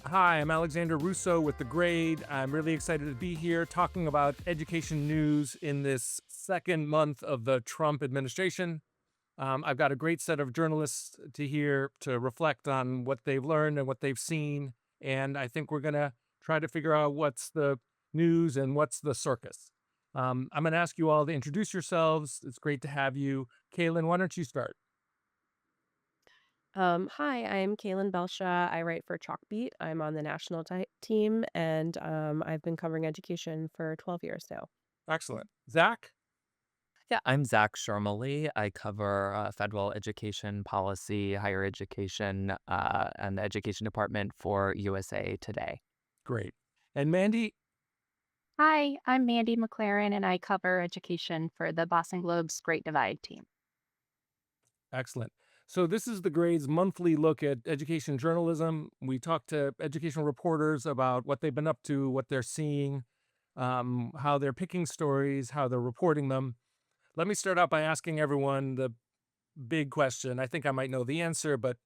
Hi, I'm Alexander Russo with The Grade. I'm really excited to be here talking about education news in this second month of the Trump administration. I've got a great set of journalists to hear to reflect on what they've learned and what they've seen. And I think we're going to try to figure out what's the news and what's the circus. I'm going to ask you all to introduce yourselves. It's great to have you. Kalyn, why don't you start? Hi, I'm Kalyn Belsha. I write for Chalkbeat. I'm on the national team, and I've been covering education for 12 years now. Excellent. Zach? Yeah, I'm Zach Schermele. I cover federal education policy, higher education, and the education department for USA Today. Great. And Mandy? Hi, I'm Mandy McLaren, and I cover education for the Boston Globe's Great Divide team. Excellent. So this is the Grade's monthly look at education journalism. We talk to educational reporters about what they've been up to, what they're seeing, how they're picking stories, how they're reporting them. Let me start out by asking everyone the big question. I think I might know the answer, but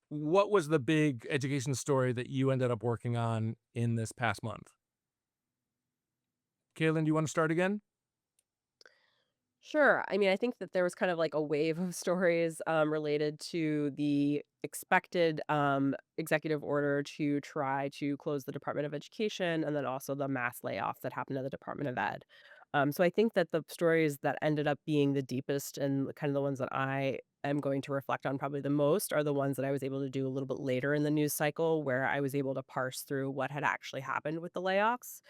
what was the big education story that you ended up working on in this past month? Kaylin, do you want to start again? Sure. I mean, I think that there was kind of like a wave of stories related to the expected executive order to try to close the Department of Education and then also the mass layoffs that happened at the Department of Ed. So I think that the stories that ended up being the deepest and kind of the ones that I am going to reflect on probably the most are the ones that I was able to do a little bit later in the news cycle where I was able to parse through what had actually happened with the layoffs.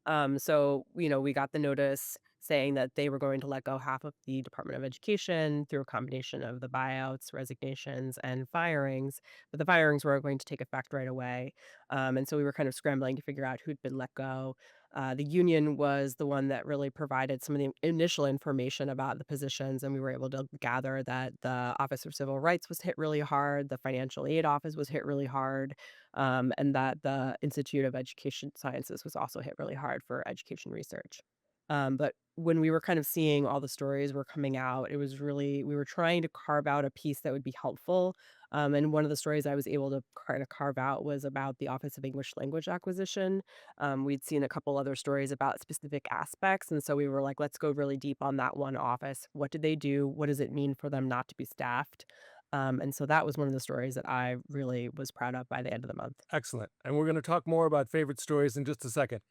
We got the notice saying that they were going to let go half of the Department of Education through a combination of the buyouts, resignations, and firings. But the firings were going to take effect right away. And so we were kind of scrambling to figure out who'd been let go. The union was the one that really provided some of the initial information about the positions, and we were able to gather that the Office of Civil Rights was hit really hard, the Financial Aid Office was hit really hard, and that the Institute of Education Sciences was also hit really hard for education research. But when we were kind of seeing all the stories were coming out, it was really we were trying to carve out a piece that would be helpful. And one of the stories I was able to kind of carve out was about the Office of English Language Acquisition. We'd seen a couple other stories about specific aspects, and so we were like, let's go really deep on that one office. What did they do? What does it mean for them not to be staffed? And so that was one of the stories that I really was proud of by the end of the month. Excellent. And we're going to talk more about favorite stories in just a second.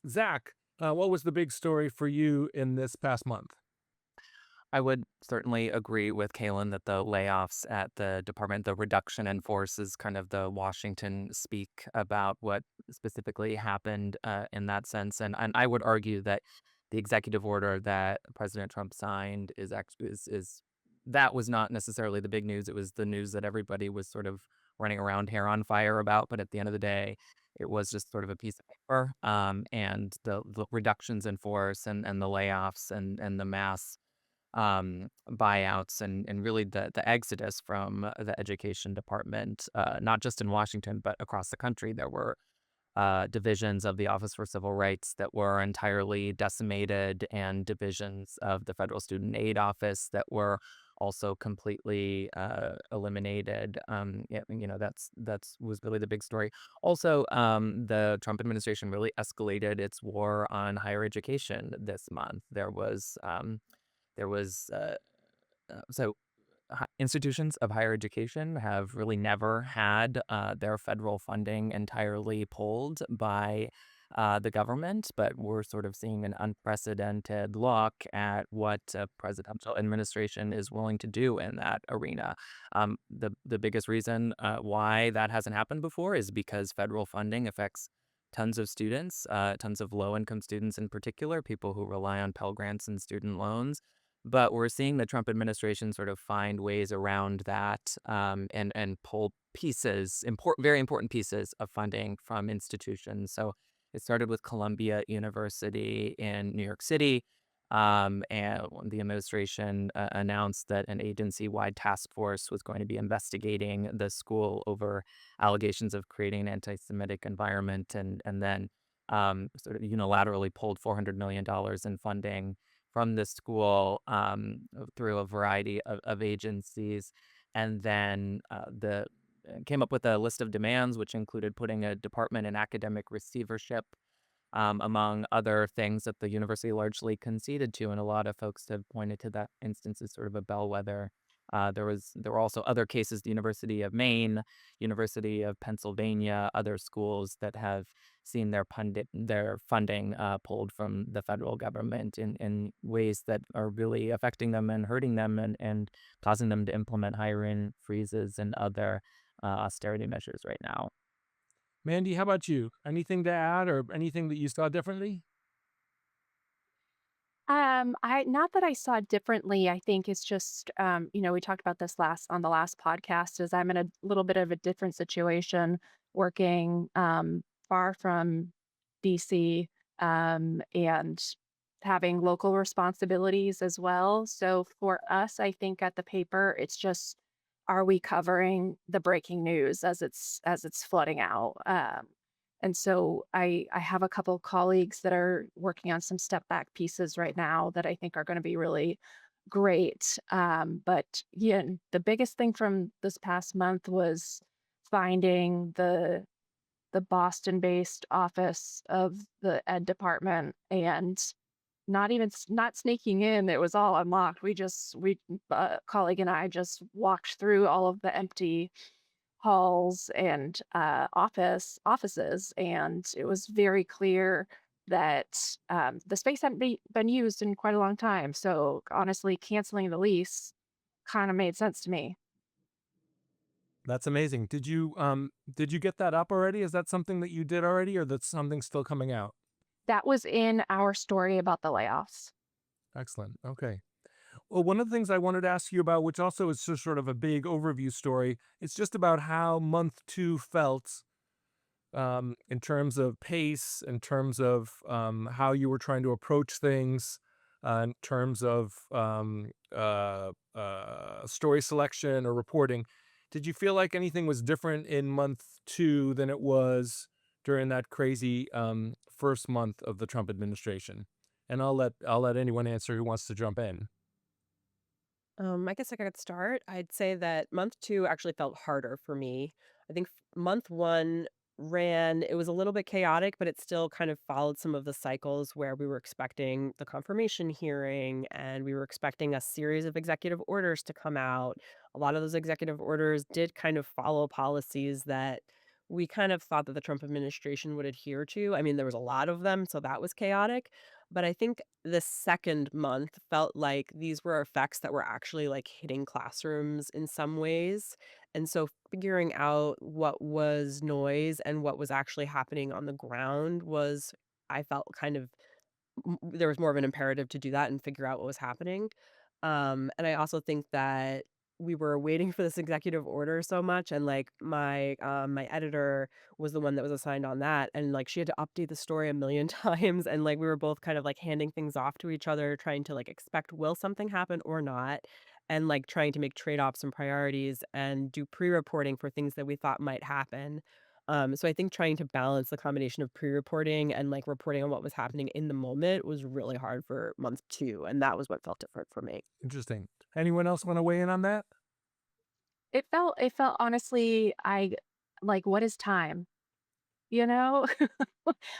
Zach, what was the big story for you in this past month? I would certainly agree with Kalyn that the layoffs at the department, the reduction in force is kind of the Washington speak about what specifically happened in that sense. And I would argue that the executive order that President Trump signed is that was not necessarily the big news. It was the news that everybody was sort of running around hair on fire about. But at the end of the day, it was just sort of a piece of paper. And the reductions in force and the layoffs and the mass buyouts and really the exodus from the education department, not just in Washington, but across the country. There were divisions of the Office for Civil Rights that were entirely decimated, and divisions of the Federal Student Aid Office that were also completely eliminated. That's was really the big story. Also, the Trump administration really escalated its war on higher education this month. There was so institutions of higher education have really never had their federal funding entirely pulled by the government, but we're sort of seeing an unprecedented look at what a presidential administration is willing to do in that arena. The biggest reason why that hasn't happened before is because federal funding affects tons of students, tons of low income students in particular, people who rely on Pell Grants and student loans. But we're seeing the Trump administration sort of find ways around that, and pull very important pieces of funding from institutions. So it started with Columbia University in New York City, and when the administration announced that an agency-wide task force was going to be investigating the school over allegations of creating an anti-Semitic environment, and then sort of unilaterally pulled $400 million in funding from the school through a variety of agencies. And then the came up with a list of demands, which included putting a department in academic receivership, among other things that the university largely conceded to, and a lot of folks have pointed to that instance as sort of a bellwether. There were also other cases, the University of Maine, University of Pennsylvania, other schools that have seen their funding pulled from the federal government in ways that are really affecting them and hurting them, and causing them to implement hiring freezes and other austerity measures right now. Mandy, how about you? Anything to add or anything that you saw differently? I not that I saw it differently. I think it's just, we talked about this on the last podcast, is I'm in a little bit of a different situation working far from DC, and having local responsibilities as well. So for us, I think at the paper, it's just, are we covering the breaking news as it's flooding out? And so I have a couple colleagues that are working on some step back pieces right now that I think are going to be really great. But yeah, the biggest thing from this past month was finding the Boston based office of the ed department, and not sneaking in. It was all unlocked. We colleague and I just walked through all of the empty halls and offices, and it was very clear that the space hadn't been used in quite a long time. So honestly, canceling the lease kind of made sense to me. That's amazing. Did you get that up already? Is that something that you did already, or that's something still coming out? That was in our story about the layoffs. Excellent. Okay. Well, one of the things I wanted to ask you about, which also is just sort of a big overview story, it's just about how month two felt, in terms of pace, in terms of how you were trying to approach things, in terms of story selection or reporting. Did you feel like anything was different in month two than it was during that crazy first month of the Trump administration? And I'll let anyone answer who wants to jump in. I guess I could start. I'd say that month two actually felt harder for me. I think month one it was a little bit chaotic, but it still kind of followed some of the cycles where we were expecting the confirmation hearing and we were expecting a series of executive orders to come out. A lot of those executive orders did kind of follow policies that we kind of thought that the Trump administration would adhere to. I mean, there was a lot of them, so that was chaotic. But I think the second month felt like these were effects that were actually like hitting classrooms in some ways. And so figuring out what was noise and what was actually happening on the ground was, I felt kind of there was more of an imperative to do that and figure out what was happening. And I also think that we were waiting for this executive order so much, and like my editor was the one that was assigned on that, and like she had to update the story a million times, and like we were both kind of like handing things off to each other, trying to like expect will something happen or not, and like trying to make trade-offs and priorities and do pre-reporting for things that we thought might happen. So I think trying to balance the combination of pre-reporting and like reporting on what was happening in the moment was really hard for month two, and that was what felt different for me. Interesting. Anyone else want to weigh in on that? It felt honestly, I like, what is time? You know?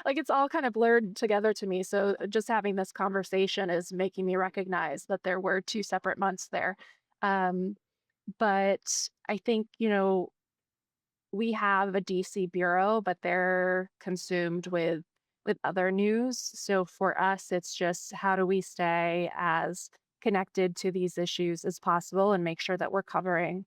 Like, it's all kind of blurred together to me. So just having this conversation is making me recognize that there were two separate months there. Um, but I think, we have a DC bureau, but they're consumed with other news. So for us, it's just, how do we stay as connected to these issues as possible and make sure that we're covering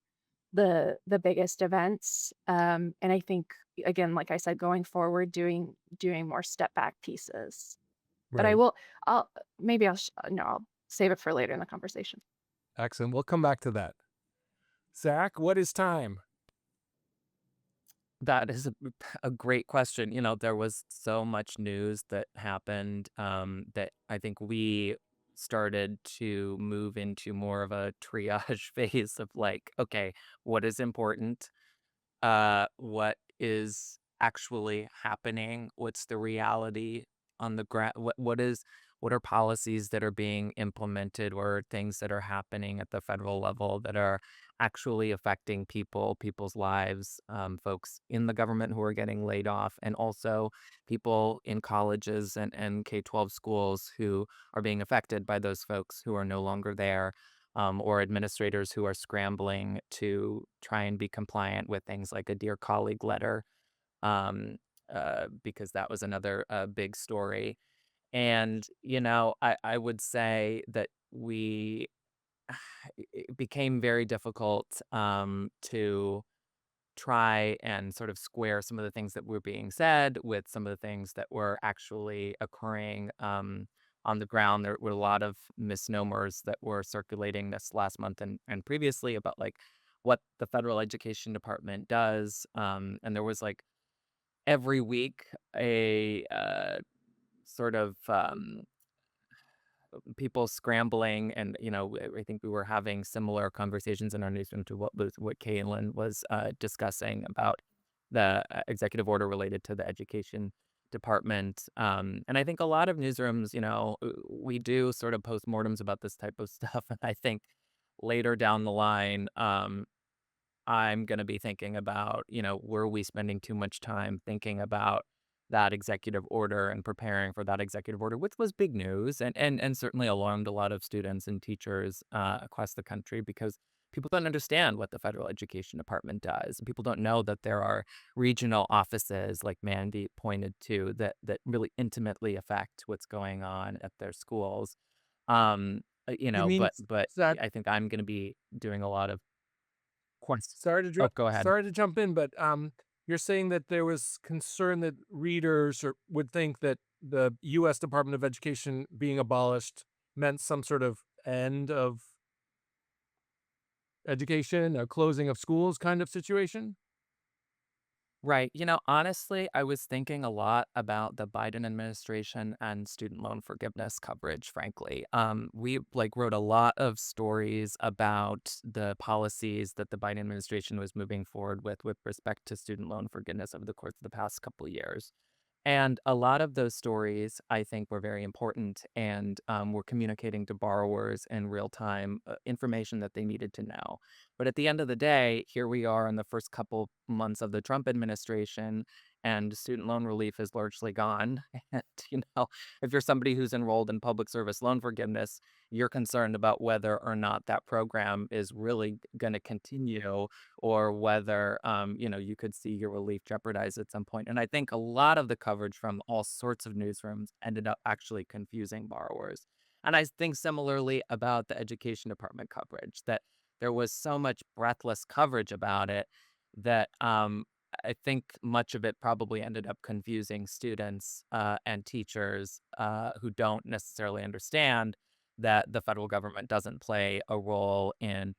the biggest events. And I think, again, like I said, going forward, doing more step back pieces. But I Right. will. I'll maybe I'll no, I'll save it for later in the conversation. Excellent. We'll come back to that. Zach, what is time? That is a great question. There was so much news that happened, that I think we started to move into more of a triage phase of like, okay, what is important? What is actually happening? What's the reality on the ground? What are policies that are being implemented or things that are happening at the federal level that are actually affecting people's lives, folks in the government who are getting laid off, and also people in colleges and K-12 schools who are being affected by those folks who are no longer there, or administrators who are scrambling to try and be compliant with things like a Dear Colleague letter, um, because that was another big story. And, I would say that it became very difficult to try and sort of square some of the things that were being said with some of the things that were actually occurring on the ground. There were a lot of misnomers that were circulating this last month and previously about like what the federal education department does. And there was like every week a sort of people scrambling, and I think we were having similar conversations in our newsroom to what Kalyn was discussing about the executive order related to the education department. And I think a lot of newsrooms, we do sort of postmortems about this type of stuff, and I think later down the line, I'm going to be thinking about, were we spending too much time thinking about that executive order and preparing for that executive order, which was big news and certainly alarmed a lot of students and teachers across the country because people don't understand what the federal education department does. People don't know that there are regional offices, like Mandy pointed to, that really intimately affect what's going on at their schools. You mean, But Zach, I think I'm going to be doing a lot of questions. sorry to Oh, go ahead. sorry to jump in, but you're saying that there was concern that readers would think that the U.S. Department of Education being abolished meant some sort of end of education, a closing of schools kind of situation. Right. Honestly, I was thinking a lot about the Biden administration and student loan forgiveness coverage, frankly. We like wrote a lot of stories about the policies that the Biden administration was moving forward with respect to student loan forgiveness over the course of the past couple of years. And a lot of those stories, I think, were very important and were communicating to borrowers in real time information that they needed to know. But at the end of the day, here we are in the first couple months of the Trump administration, and student loan relief is largely gone. And, if you're somebody who's enrolled in public service loan forgiveness, you're concerned about whether or not that program is really going to continue or whether you could see your relief jeopardized at some point. And I think a lot of the coverage from all sorts of newsrooms ended up actually confusing borrowers. And I think similarly about the education department coverage, that there was so much breathless coverage about it that I think much of it probably ended up confusing students and teachers who don't necessarily understand that the federal government doesn't play a role in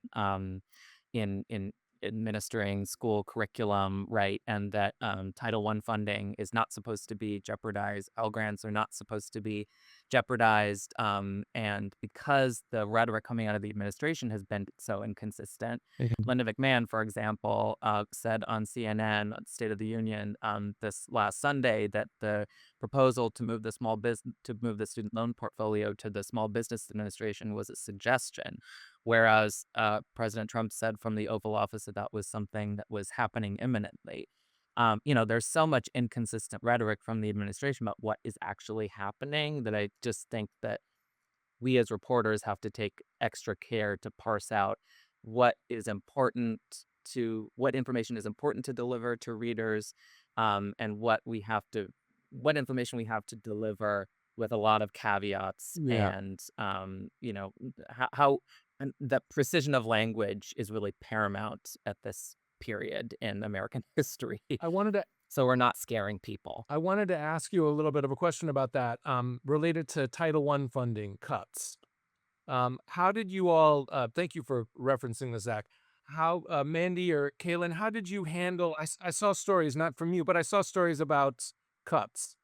administering school curriculum, right? And that Title I funding is not supposed to be jeopardized. Pell Grants are not supposed to be jeopardized. And because the rhetoric coming out of the administration has been so inconsistent, Linda McMahon, for example, said on CNN, on State of the Union, this last Sunday, that the proposal to move the student loan portfolio to the Small Business Administration was a suggestion, whereas President Trump said from the Oval Office that that was something that was happening imminently. There's so much inconsistent rhetoric from the administration about what is actually happening that I just think that we as reporters have to take extra care to parse out what is important what information is important to deliver to readers, and what information we have to deliver with a lot of caveats, Yeah. and how and the precision of language is really paramount at this period in American history. I wanted to So we're not scaring people. I wanted to ask you a little bit of a question about that, related to Title I funding cuts. How did you all, thank you for referencing this, Zach. How, Mandy or Kalyn, how did you handle, I saw stories, not from you, but I saw stories about cuts,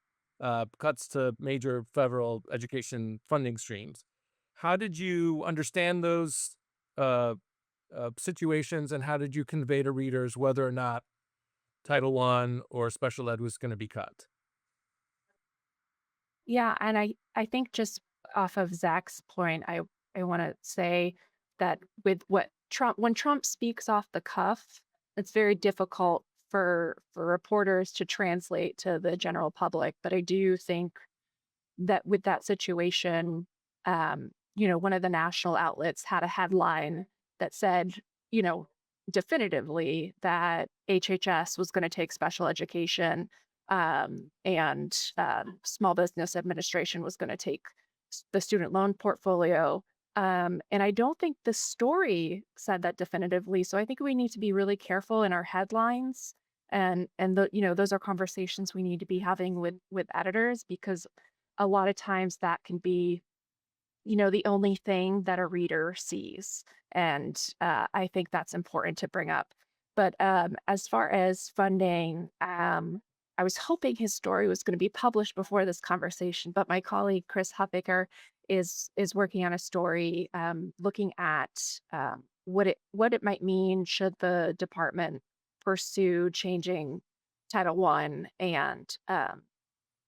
cuts to major federal education funding streams. How did you understand those uh, situations, and how did you convey to readers whether or not Title I or special ed was going to be cut? Yeah, and I think just off of Zach's point, I want to say that with what when Trump speaks off the cuff, it's very difficult for reporters to translate to the general public. But I do think that with that situation, one of the national outlets had a headline that said, you know, definitively that HHS was going to take special education, and Small Business Administration was going to take the student loan portfolio. And I don't think the story said that definitively. So I think we need to be really careful in our headlines. Those are conversations we need to be having with editors, because a lot of times that can be, the only thing that a reader sees. And I think that's important to bring up. But as far as funding, I was hoping his story was going to be published before this conversation, but my colleague Chris Huffaker is working on a story, looking at what it might mean should the department pursue changing Title I and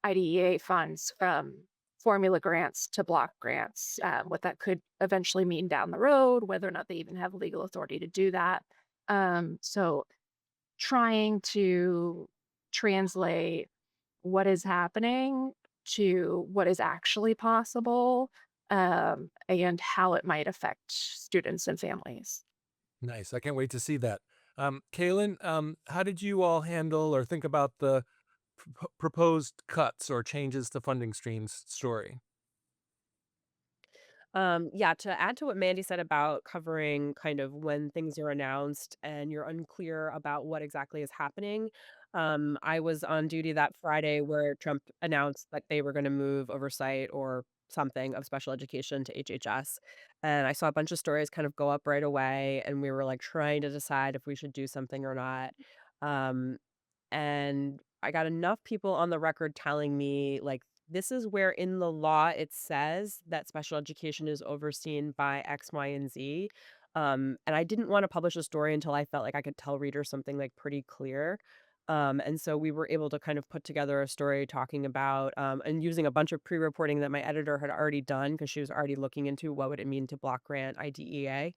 IDEA funds from formula grants to block grants, what that could eventually mean down the road, whether or not they even have legal authority to do that. So trying to translate what is happening to what is actually possible, and how it might affect students and families. Nice. I can't wait to see that. Kalyn, how did you all handle or think about the proposed cuts or changes to funding streams story? Yeah, to add to what Mandy said about covering kind of when things are announced and you're unclear about what exactly is happening. I was on duty that Friday where Trump announced that they were going to move oversight or something of special education to HHS. And I saw a bunch of stories kind of go up right away, and we were like trying to decide if we should do something or not. Um, and I got enough people on the record telling me, like, this is where in the law it says that special education is overseen by X, Y, and Z. And I didn't want to publish a story until I felt like I could tell readers something like pretty clear. And so we were able to kind of put together a story talking about, and using a bunch of pre-reporting that my editor had already done, because she was already looking into what would it mean to block grant IDEA.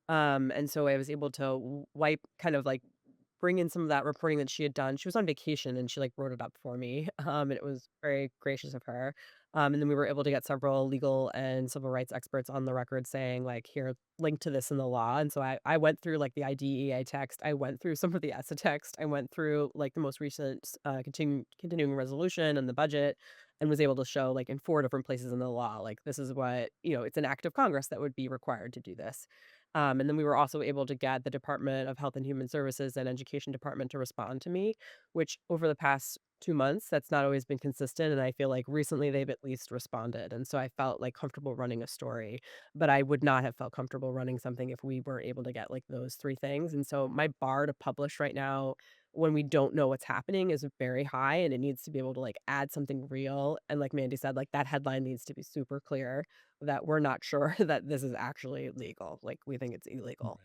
And so I was able to wipe kind of like bring in some of that reporting that she had done. She was on vacation and she like wrote it up for me. And it was very gracious of her. And then we were able to get several legal and civil rights experts on the record saying, like, here, link to this in the law. And so I went through like the IDEA text. I went through some of the ESSA text. I went through like the most recent continuing resolution and the budget, and was able to show like in four different places in the law, like this is what, it's an act of Congress that would be required to do this. And then we were also able to get the Department of Health and Human Services and Education Department to respond to me, which over the past 2 months, that's not always been consistent. And I feel like recently they've at least responded. And so I felt like comfortable running a story, but I would not have felt comfortable running something if we were able to get like those three things. And so my bar to publish right now, when we don't know what's happening, is very high, and it needs to be able to like add something real. And like Mandy said, like that headline needs to be super clear that we're not sure that this is actually legal. Like we think it's illegal.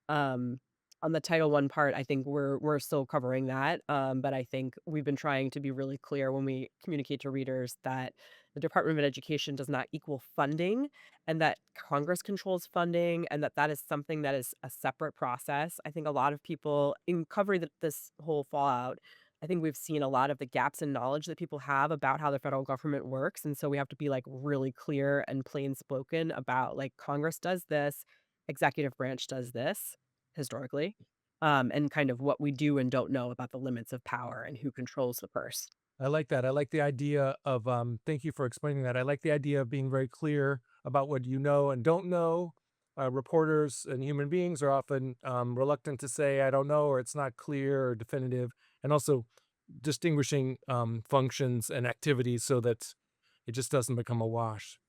Right. Um, on the Title I part, I think we're still covering that. But I think we've been trying to be really clear when we communicate to readers that the Department of Education does not equal funding, and that Congress controls funding, and that that is something that is a separate process. I think a lot of people in covering this whole fallout, I think we've seen a lot of the gaps in knowledge that people have about how the federal government works. And so we have to be like really clear and plain spoken about like Congress does this, executive branch does this historically, and kind of what we do and don't know about the limits of power and who controls the purse. I like that. I like the idea of, thank you for explaining that. I like the idea of being very clear about what you know and don't know. Reporters and human beings are often reluctant to say, I don't know, or it's not clear or definitive. And also distinguishing functions and activities so that it just doesn't become a wash.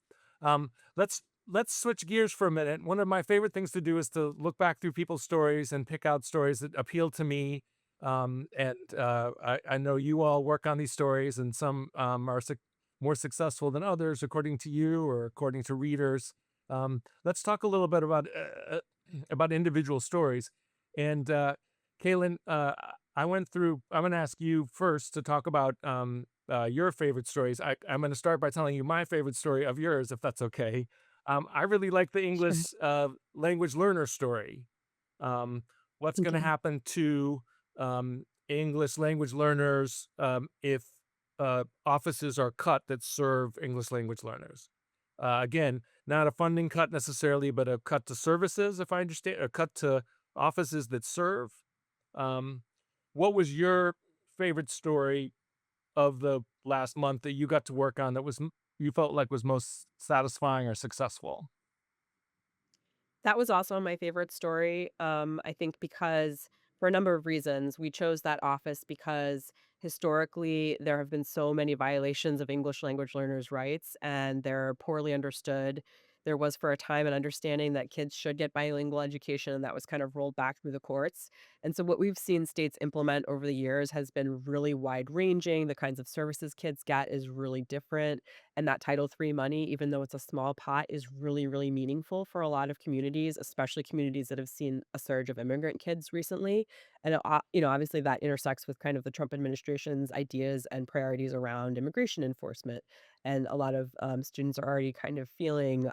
Um, let's let's switch gears for a minute. One of my favorite things to do is to look back through people's stories and pick out stories that appeal to me. I know you all work on these stories, and some are more successful than others, according to you or according to readers. Let's talk a little bit about individual stories. And Kalyn, I went through. I'm going to ask you first to talk about your favorite stories. I'm going to start by telling you my favorite story of yours, if that's okay. I really like the Sure. English language learner story. Um, what's going to Okay. happen to English language learners if offices are cut that serve English language learners? Again, not a funding cut necessarily, but a cut to services, if I understand, a cut to offices that serve. Um, what was your favorite story of the last month that you got to work on that you felt like was most satisfying or successful? That was also my favorite story. I think because for a number of reasons, we chose that office because historically there have been so many violations of English language learners' rights and they're poorly understood. There was for a time an understanding that kids should get bilingual education, and that was kind of rolled back through the courts. And so, what we've seen states implement over the years has been really wide ranging. The kinds of services kids get is really different. And that Title III money, even though it's a small pot, is really, really meaningful for a lot of communities, especially communities that have seen a surge of immigrant kids recently. And, obviously that intersects with kind of the Trump administration's ideas and priorities around immigration enforcement. And a lot of students are already kind of feeling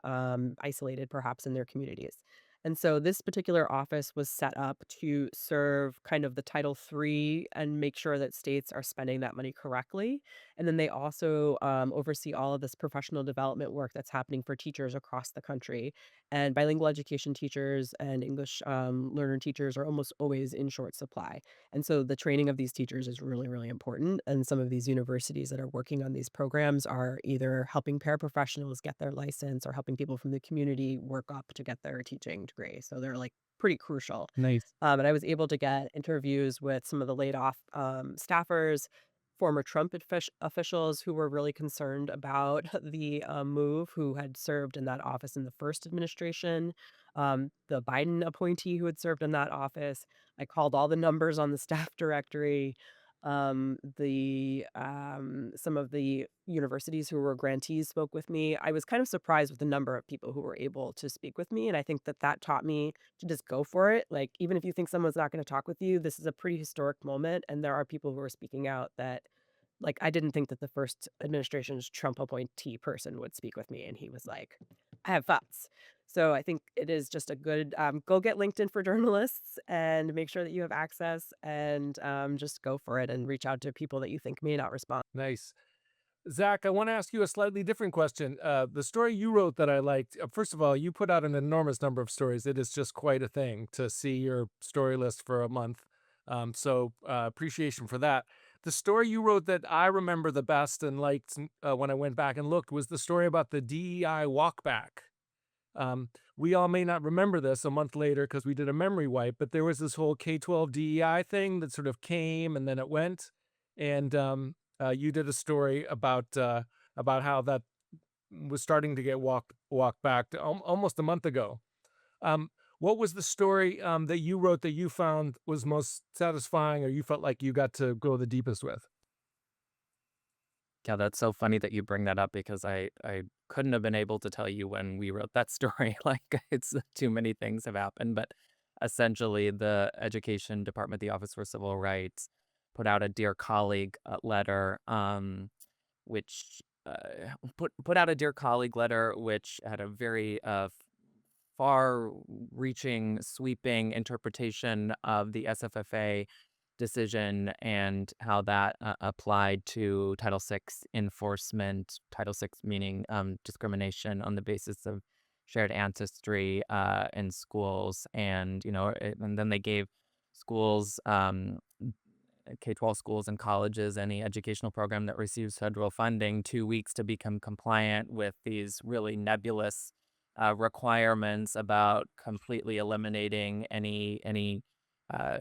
isolated, perhaps, in their communities. And so this particular office was set up to serve kind of the Title III and make sure that states are spending that money correctly. And then they also oversee all of this professional development work that's happening for teachers across the country. And bilingual education teachers and English learner teachers are almost always in short supply. And so the training of these teachers is really, really important. And some of these universities that are working on these programs are either helping paraprofessionals get their license or helping people from the community work up to get their teaching degree. So they're like pretty crucial. Nice. And I was able to get interviews with some of the laid off staffers, former Trump officials who were really concerned about the move, who had served in that office in the first administration, the Biden appointee who had served in that office. I called all the numbers on the staff directory. The Some of the universities who were grantees spoke with me. I was kind of surprised with the number of people who were able to speak with me, and I think that that taught me to just go for it. Like, even if you think someone's not going to talk with you, this is a pretty historic moment, and there are people who are speaking out that, like, I didn't think that the first administration's Trump appointee person would speak with me, and he was like, "I have thoughts." So I think it is just a good, go get LinkedIn for journalists and make sure that you have access, and just go for it and reach out to people that you think may not respond. Nice. Zach, I want to ask you a slightly different question. The story you wrote that I liked, first of all, you put out an enormous number of stories. It is just quite a thing to see your story list for a month. Appreciation for that. The story you wrote that I remember the best and liked when I went back and looked was the story about the DEI walkback. We all may not remember this a month later because we did a memory wipe, but there was this whole K-12 DEI thing that sort of came and then it went. And you did a story about how that was starting to get walked back to almost a month ago. Um, what was the story that you wrote that you found was most satisfying, or you felt like you got to go the deepest with? Yeah, that's so funny that you bring that up because I couldn't have been able to tell you when we wrote that story. Like it's too many things have happened, but essentially the Education Department, the Office for Civil Rights, put out a dear colleague letter, which put out a dear colleague letter, which had a very far-reaching, sweeping interpretation of the SFFA decision and how that applied to Title VI enforcement. Title VI meaning discrimination on the basis of shared ancestry in schools, and and then they gave schools, K-12 schools and colleges, any educational program that receives federal funding, 2 weeks to become compliant with these really nebulous requirements about completely eliminating any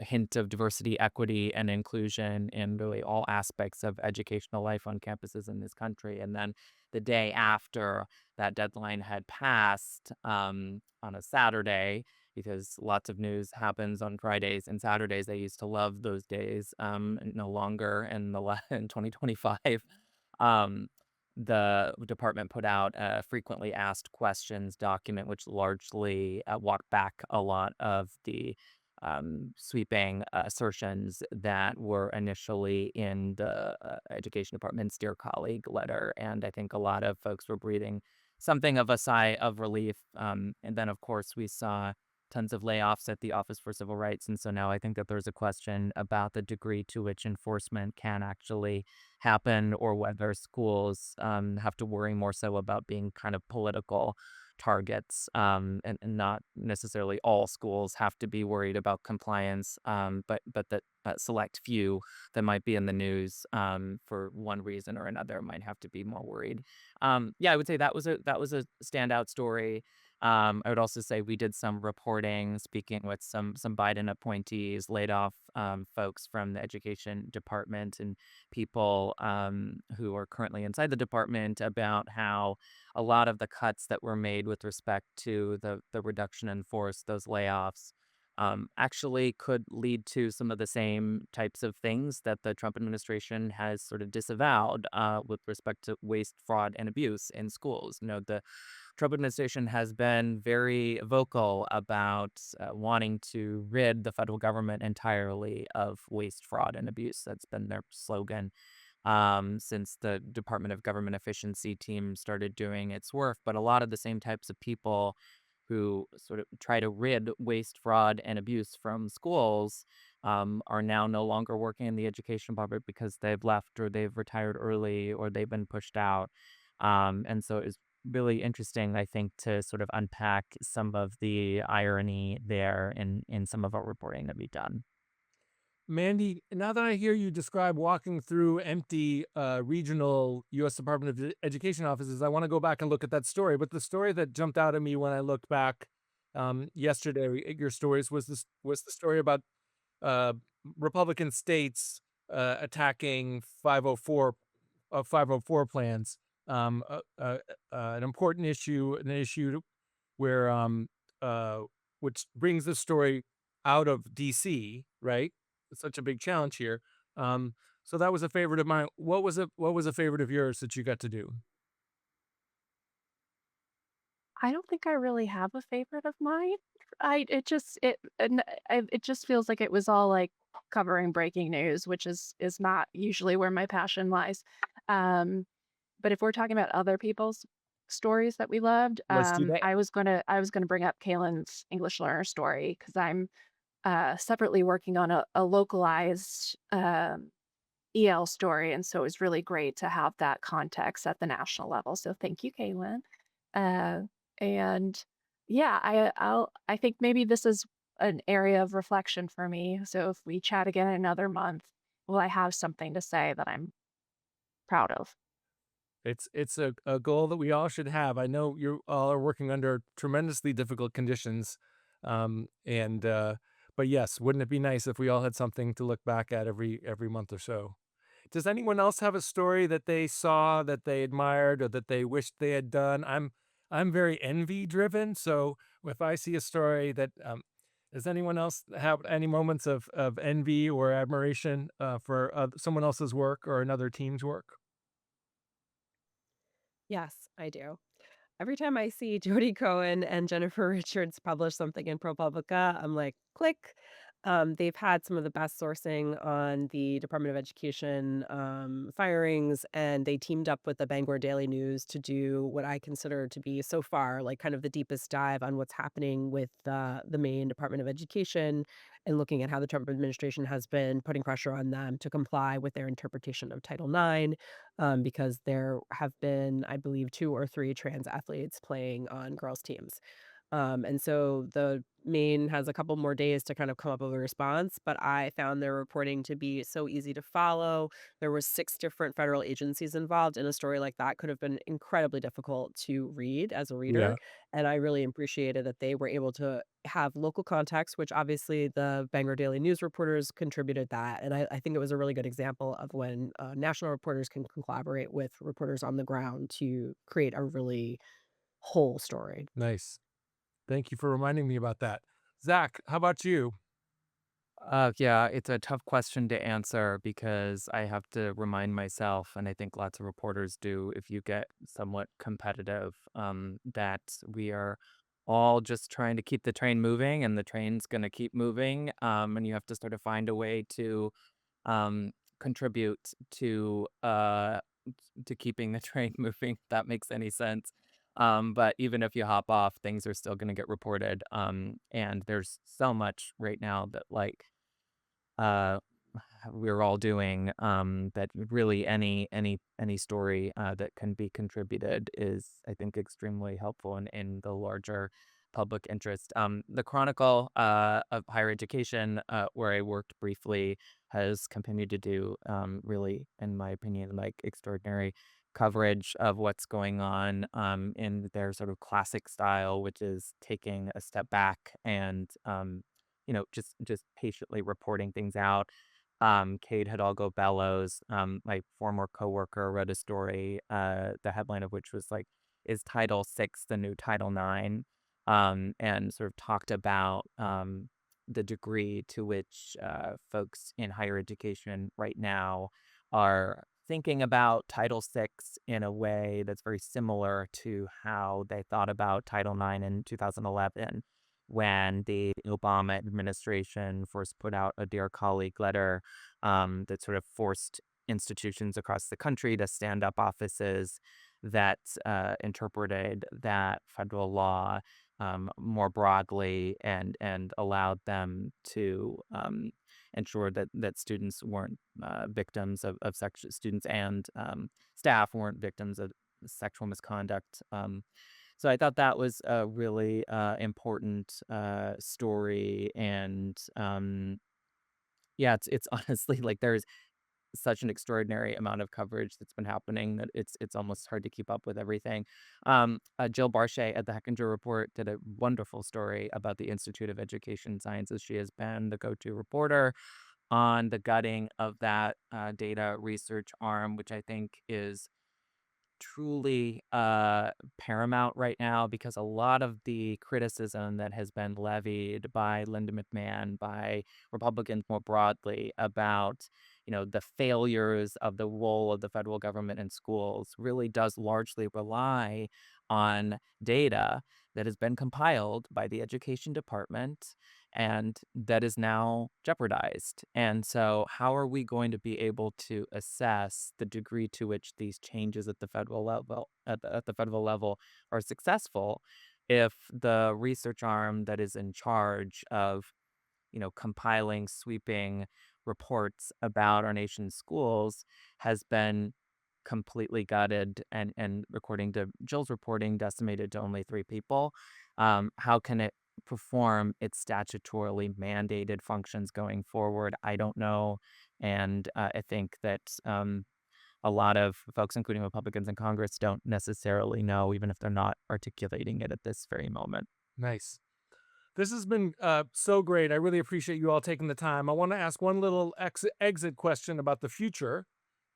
hint of diversity, equity, and inclusion in really all aspects of educational life on campuses in this country. And then the day after that deadline had passed, on a Saturday, because lots of news happens on Fridays and Saturdays. I used to love those days, no longer in in 2025. Um, the department put out a frequently asked questions document, which largely walked back a lot of the sweeping assertions that were initially in the Education Department's Dear Colleague letter. And I think a lot of folks were breathing something of a sigh of relief. And then, of course, we saw tons of layoffs at the Office for Civil Rights. And so now I think that there's a question about the degree to which enforcement can actually happen, or whether schools have to worry more so about being kind of political targets, and not necessarily all schools have to be worried about compliance, but that select few that might be in the news for one reason or another might have to be more worried. Yeah, I would say that was a standout story. I would also say we did some reporting, speaking with some Biden appointees, laid off folks from the education department and people who are currently inside the department, about how a lot of the cuts that were made with respect to the reduction in force, those layoffs, actually could lead to some of the same types of things that the Trump administration has sort of disavowed with respect to waste, fraud, and abuse in schools. The Trump administration has been very vocal about wanting to rid the federal government entirely of waste, fraud, and abuse. That's been their slogan since the Department of Government Efficiency team started doing its work. But a lot of the same types of people who sort of try to rid waste, fraud, and abuse from schools are now no longer working in the education department because they've left, or they've retired early, or they've been pushed out. And so it's really interesting, I think, to sort of unpack some of the irony there in some of our reporting that we've done. Mandy, now that I hear you describe walking through empty regional U.S. Department of Education offices, I want to go back and look at that story. But the story that jumped out at me when I looked back yesterday at your stories was the story about uh, Republican states attacking 504 plans. An important issue, an issue where uh, which brings the story out of D.C., right? It's such a big challenge here. So that was a favorite of mine. What was a favorite of yours that you got to do? I don't think I really have a favorite of mine. I it just it and it just feels like it was all like covering breaking news, which is not usually where my passion lies. Um, but if we're talking about other people's stories that we loved, Let's do that. I was gonna bring up Kalyn's English learner story because I'm separately working on a localized EL story, and so it was really great to have that context at the national level. So thank you, Kalyn. Uh, and yeah, I think maybe this is an area of reflection for me. So if we chat again in another month, will I have something to say that I'm proud of? It's a goal that we all should have. I know you all are working under tremendously difficult conditions, and but yes, wouldn't it be nice if we all had something to look back at every month or so? Does anyone else have a story that they saw that they admired or that they wished they had done? I'm very envy driven, so if I see a story that does anyone else have any moments of envy or admiration for someone else's work or another team's work? Yes, I do. Every time I see Jodie Cohen and Jennifer Richards publish something in ProPublica, I'm like, click. They've had some of the best sourcing on the Department of Education firings, and they teamed up with the Bangor Daily News to do what I consider to be so far like kind of the deepest dive on what's happening with the Maine Department of Education, and looking at how the Trump administration has been putting pressure on them to comply with their interpretation of Title IX, because there have been, I believe, two or three trans athletes playing on girls' teams. And so the Maine has a couple more days to kind of come up with a response, but I found their reporting to be so easy to follow. There was six different federal agencies involved, and a story like that could have been incredibly difficult to read as a reader. Yeah, And I really appreciated that they were able to have local context, which obviously the Bangor Daily News reporters contributed that. And I think it was a really good example of when national reporters can collaborate with reporters on the ground to create a really whole story. nice. Thank you for reminding me about that. Zach, how about you? Yeah, it's a tough question to answer because I have to remind myself, and I think lots of reporters do, if you get somewhat competitive, that we are all just trying to keep the train moving, and the train's going to keep moving. And you have to sort of find a way to um, contribute to keeping the train moving, if that makes any sense. But even if you hop off, things are still going to get reported. And there's so much right now that uh, we're all doing, that really any story that can be contributed is, I think, extremely helpful in the larger public interest. The Chronicle of Higher Education, where I worked briefly, has continued to do, really, in my opinion, like extraordinary coverage of what's going on, in their sort of classic style, which is taking a step back and just patiently reporting things out. Cade Hidalgo Bellows, my former coworker, wrote a story, the headline of which was like, "Is Title Six the new Title Nine?" And sort of talked about the degree to which folks in higher education right now are thinking about Title Six in a way that's very similar to how they thought about Title Nine in 2011, when the Obama administration first put out a Dear Colleague letter, that sort of forced institutions across the country to stand up offices that interpreted that federal law more broadly, and allowed them to ensure that students weren't victims of sexual students, and staff weren't victims of sexual misconduct. So I thought that was a really important story, and yeah, it's honestly like there's such an extraordinary amount of coverage that's been happening that it's almost hard to keep up with everything. Jill Barshay at the Hechinger Report did a wonderful story about the Institute of Education Sciences. She has been the go-to reporter on the gutting of that data research arm, which I think is truly paramount right now, because a lot of the criticism that has been levied by Linda McMahon, by Republicans more broadly, about the failures of the role of the federal government in schools really does largely rely on data that has been compiled by the education department and that is now jeopardized. And so, how are we going to be able to assess the degree to which these changes at the federal level are successful if the research arm that is in charge of compiling sweeping reports about our nation's schools has been completely gutted, and according to Jill's reporting, decimated to only 3 people? How can it perform its statutorily mandated functions going forward? I don't know. And I think that a lot of folks, including Republicans in Congress, don't necessarily know, even if they're not articulating it at this very moment. Nice. This has been so great. I really appreciate you all taking the time. I want to ask one little exit question about the future,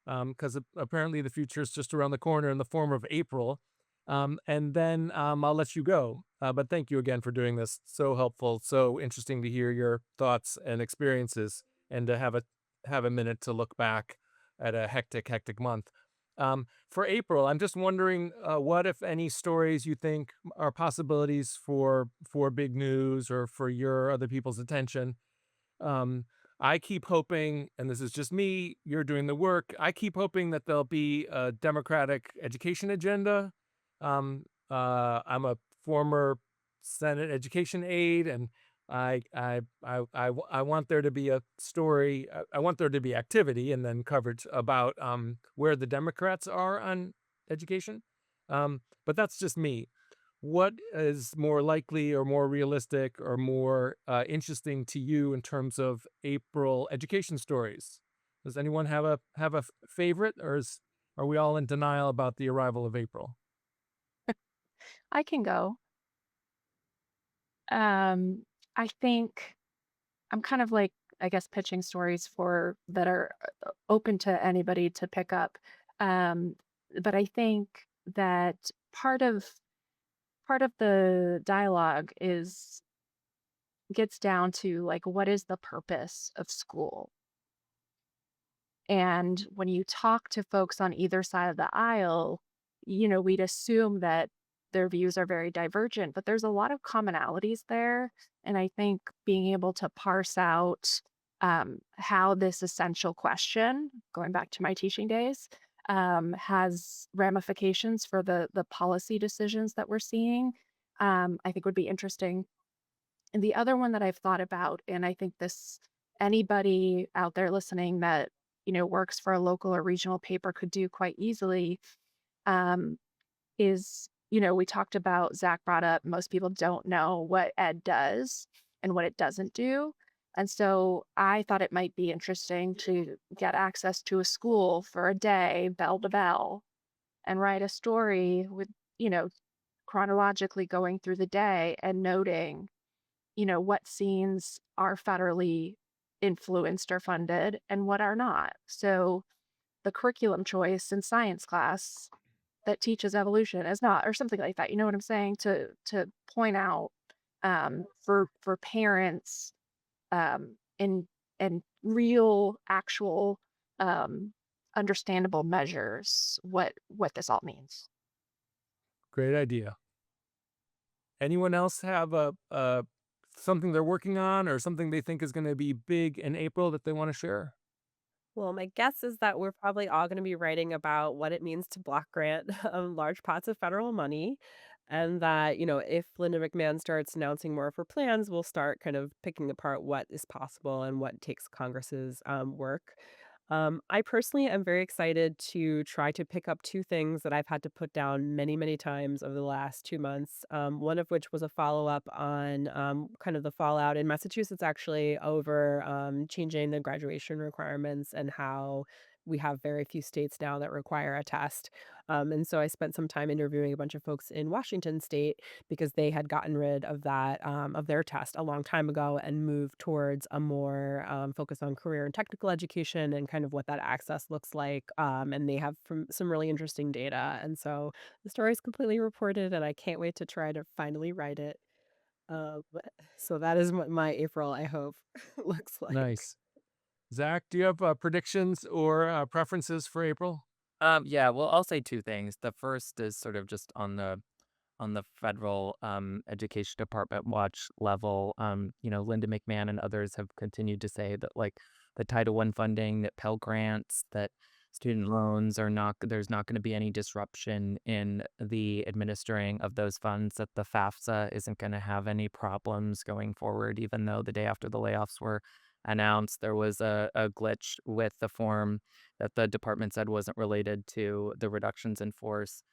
because apparently the future is just around the corner in the form of April. And then I'll let you go. But thank you again for doing this. So helpful, so interesting to hear your thoughts and experiences, and to have a minute to look back at a hectic month. For April, I'm just wondering what, if any, stories you think are possibilities for big news or for your other people's attention. Um, I keep hoping, and this is just me, you're doing the work. I keep hoping that there'll be a Democratic education agenda. I'm a former Senate education aide, and I want there to be a story. I want there to be activity and then coverage about where the Democrats are on education. But that's just me. What is more likely or more realistic or more interesting to you in terms of April education stories? Does anyone have a favorite, or are we all in denial about the arrival of April? I can go. Um, I think I'm kind of like, I guess, pitching stories for that are open to anybody to pick up. Um, but I think that part of part of the dialogue is gets down to like, what is the purpose of school? And when you talk to folks on either side of the aisle, we'd assume that their views are very divergent, but there's a lot of commonalities there. And I think being able to parse out how this essential question, going back to my teaching days, has ramifications for the policy decisions that we're seeing. I think would be interesting. And the other one that I've thought about, and I think this anybody out there listening that works for a local or regional paper could do quite easily, um, is we talked about Zach brought up most people don't know what ed does and what it doesn't do. And so I thought it might be interesting to get access to a school for a day, bell to bell, and write a story with, you know, chronologically going through the day and noting, what scenes are federally influenced or funded and what are not. So the curriculum choice in science class that teaches evolution is not, or something like that. You know what I'm saying? To point out for parents in and real, actual, um, understandable measures what this all means. Great idea. Anyone else have a something they're working on or something they think is going to be big in April that they want to share? Well, my guess is that we're probably all going to be writing about what it means to block grant large pots of federal money. And that, if Linda McMahon starts announcing more of her plans, we'll start kind of picking apart what is possible and what takes Congress's work. I personally am very excited to try to pick up two things that I've had to put down many, many times over the last 2 months. One of which was a follow up on kind of the fallout in Massachusetts, actually, over changing the graduation requirements and how we have very few states now that require a test. And so I spent some time interviewing a bunch of folks in Washington state because they had gotten rid of that of their test a long time ago and moved towards a more focus on career and technical education and kind of what that access looks like. And they have some really interesting data. And so the story is completely reported, and I can't wait to try to finally write it. So that is what my April, I hope, looks like. Nice. Zach, do you have predictions or preferences for April? Yeah, well, I'll say two things. The first is sort of just on the federal education department watch level. Linda McMahon and others have continued to say that like the Title I funding, that Pell grants, that student loans are not there's not going to be any disruption in the administering of those funds, that the FAFSA isn't going to have any problems going forward, even though the day after the layoffs were announced, there was a glitch with the form that the department said wasn't related to the reductions in force.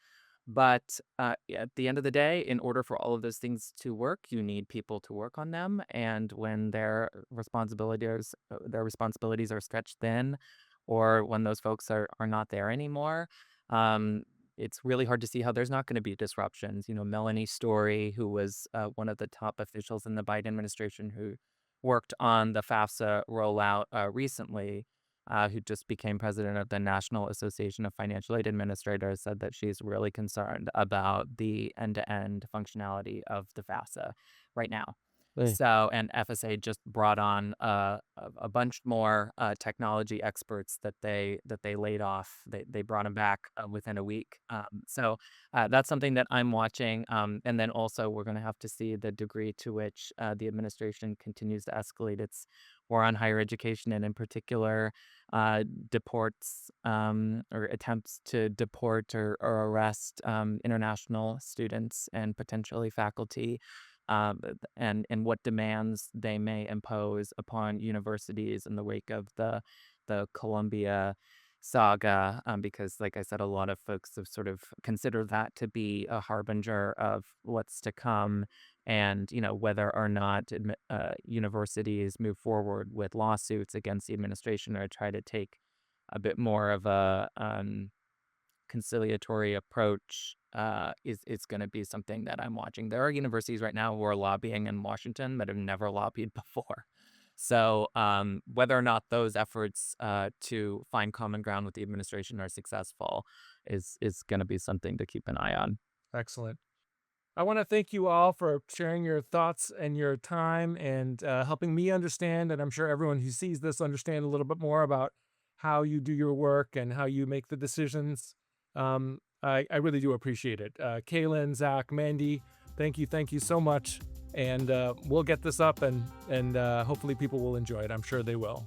But at the end of the day, in order for all of those things to work, you need people to work on them. And when their responsibilities are stretched thin, or when those folks are not there anymore, um, it's really hard to see how there's not going to be disruptions. Melanie Story, who was one of the top officials in the Biden administration who worked on the FAFSA rollout recently, who just became president of the National Association of Financial Aid Administrators, said that she's really concerned about the end-to-end functionality of the FAFSA right now. Hey, So, and FSA just brought on a bunch more technology experts that they laid off. They brought them back within a week. So that's something that I'm watching. And then also we're going to have to see the degree to which the administration continues to escalate its war on higher education, and in particular deports or attempts to deport or arrest international students and potentially faculty, and what demands they may impose upon universities in the wake of the Columbia saga, because, like I said, a lot of folks have sort of considered that to be a harbinger of what's to come, and whether or not universities move forward with lawsuits against the administration or try to take a bit more of a conciliatory approach is going to be something that I'm watching. There are universities right now who are lobbying in Washington that have never lobbied before. So whether or not those efforts to find common ground with the administration are successful is going to be something to keep an eye on. excellent. I want to thank you all for sharing your thoughts and your time and helping me understand, and I'm sure everyone who sees this understand a little bit more about how you do your work and how you make the decisions. I really do appreciate it. Kalyn, Zach, Mandy, thank you so much. And we'll get this up and hopefully people will enjoy it. I'm sure they will.